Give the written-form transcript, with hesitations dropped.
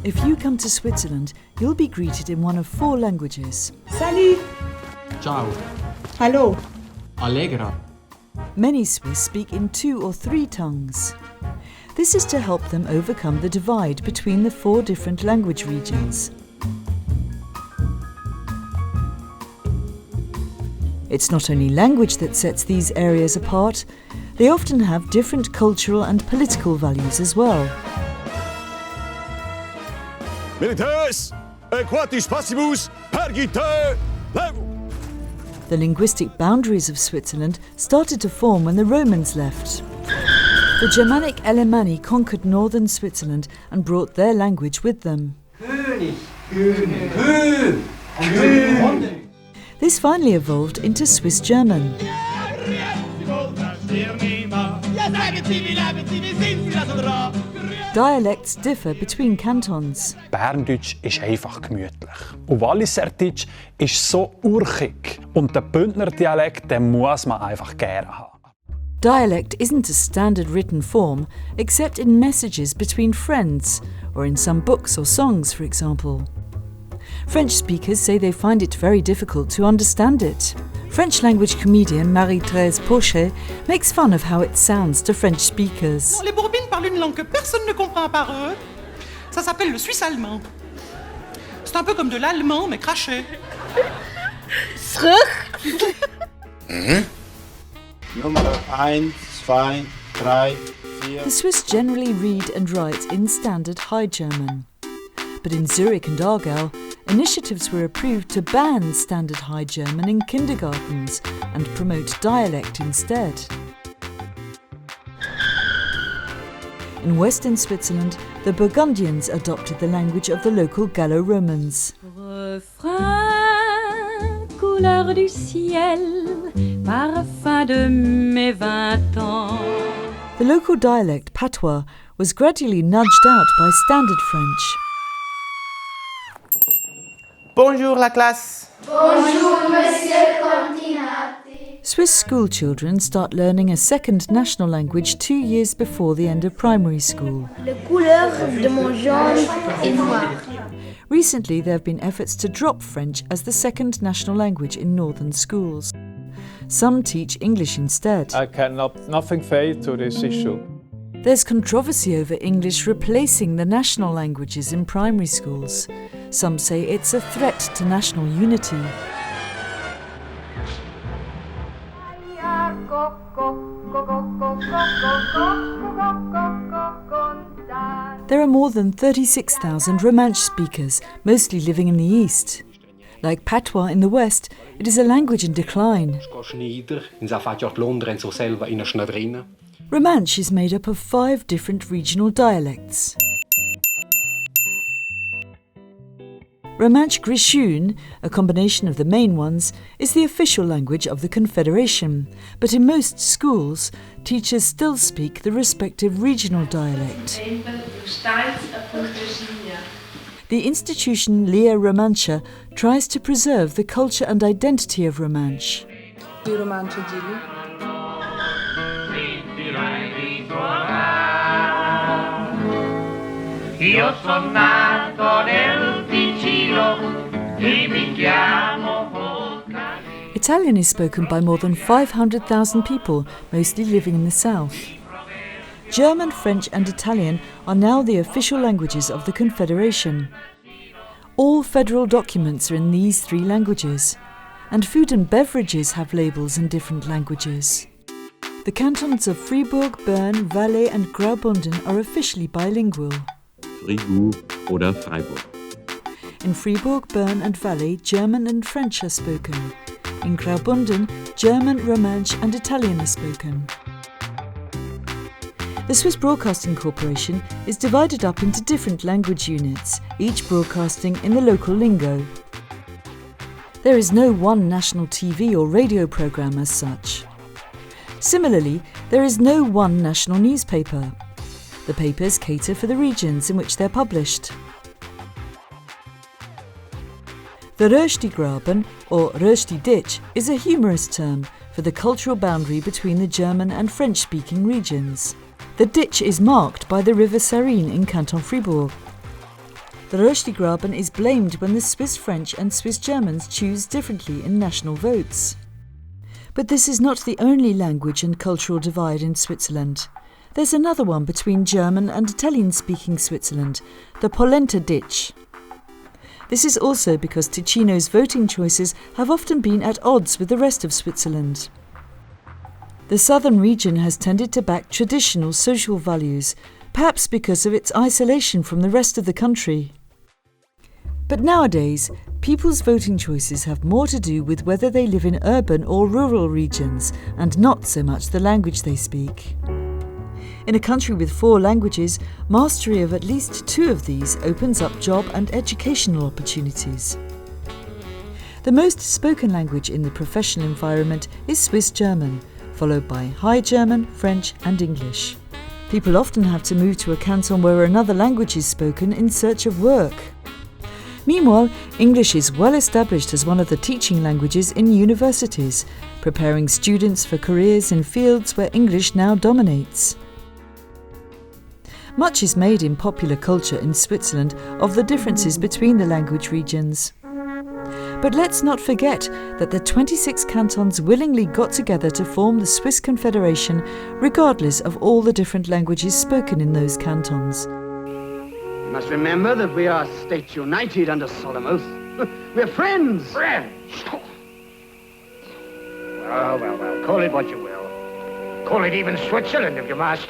If you come to Switzerland, you'll be greeted in one of 4 languages. Salut! Ciao. Hallo! Allegra. Many Swiss speak in 2 or 3 tongues. This is to help them overcome the divide between the 4 different language regions. It's not only language that sets these areas apart, they often have different cultural and political values as well. Militaires, quatis passibus, pergite, level. The linguistic boundaries of Switzerland started to form when the Romans left. The Germanic Alemanni conquered northern Switzerland and brought their language with them. This finally evolved into Swiss German. Dialects differ between cantons. Berndeutsch ist einfach gemütlich. Und Walliserdeutsch ist so urchig. Und den Bündner Dialekt, den muss man einfach gerne haben. Dialect isn't a standard written form, except in messages between friends, or in some books or songs, for example. French speakers say they find it very difficult to understand it. French language comedian Marie-Thérèse Pochet makes fun of how it sounds to French speakers. Les Bourbines parlent une langue que personne ne comprend par eux. Ça s'appelle le suisse allemand. C'est un peu comme de l'allemand, mais craché. Nummer 1, 2, 3, 4. The Swiss generally read and write in standard High German. But in Zurich and Aargau, initiatives were approved to ban standard High German in kindergartens and promote dialect instead. In western Switzerland, the Burgundians adopted the language of the local Gallo-Romans. Refrain, couleur du ciel, parfum de mes 20 ans. The local dialect patois was gradually nudged out by standard French. Bonjour la classe. Bonjour monsieur Continati. Swiss school children start learning a second national language 2 years before the end of primary school. La couleur de mon jaune est noire. Recently, there have been efforts to drop French as the second national language in northern schools. Some teach English instead. I nothing fail to this issue. There's controversy over English replacing the national languages in primary schools. Some say it's a threat to national unity. There are more than 36,000 Romansh speakers, mostly living in the east. Like patois in the west, it is a language in decline. Romansh is made up of 5 different regional dialects. Romansh Grischun, a combination of the main ones, is the official language of the Confederation, but in most schools, teachers still speak the respective regional dialect. The institution Lea Romansche tries to preserve the culture and identity of Romansh. Io sono nato nel Ticino e mi chiamo Volcani. Italian is spoken by more than 500,000 people, mostly living in the south. German, French and Italian are now the official languages of the Confederation. All federal documents are in these 3 languages, and food and beverages have labels in different languages. The cantons of Fribourg, Bern, Valais and Graubünden are officially bilingual. Fribourg oder Freiburg. In Fribourg, Bern and Valais, German and French are spoken. In Graubünden, German, Romansh and Italian are spoken. The Swiss Broadcasting Corporation is divided up into different language units, each broadcasting in the local lingo. There is no one national TV or radio programme as such. Similarly, there is no one national newspaper. The papers cater for the regions in which they're published. The Rösti-Graben, or Rösti-Ditch, is a humorous term for the cultural boundary between the German and French-speaking regions. The ditch is marked by the river Sarine in Canton Fribourg. The Röstigraben is blamed when the Swiss French and Swiss Germans choose differently in national votes. But this is not the only language and cultural divide in Switzerland. There's another one between German and Italian-speaking Switzerland, the polenta ditch. This is also because Ticino's voting choices have often been at odds with the rest of Switzerland. The southern region has tended to back traditional social values, perhaps because of its isolation from the rest of the country. But nowadays, people's voting choices have more to do with whether they live in urban or rural regions, and not so much the language they speak. In a country with 4 languages, mastery of at least 2 of these opens up job and educational opportunities. The most spoken language in the professional environment is Swiss German, followed by High German, French and English. People often have to move to a canton where another language is spoken in search of work. Meanwhile, English is well established as one of the teaching languages in universities, preparing students for careers in fields where English now dominates. Much is made in popular culture in Switzerland of the differences between the language regions. But let's not forget that the 26 cantons willingly got together to form the Swiss Confederation, regardless of all the different languages spoken in those cantons. You must remember that we are states united under solemn oath. We're friends. Friends? Well, call it what you will. Call it even Switzerland if you must.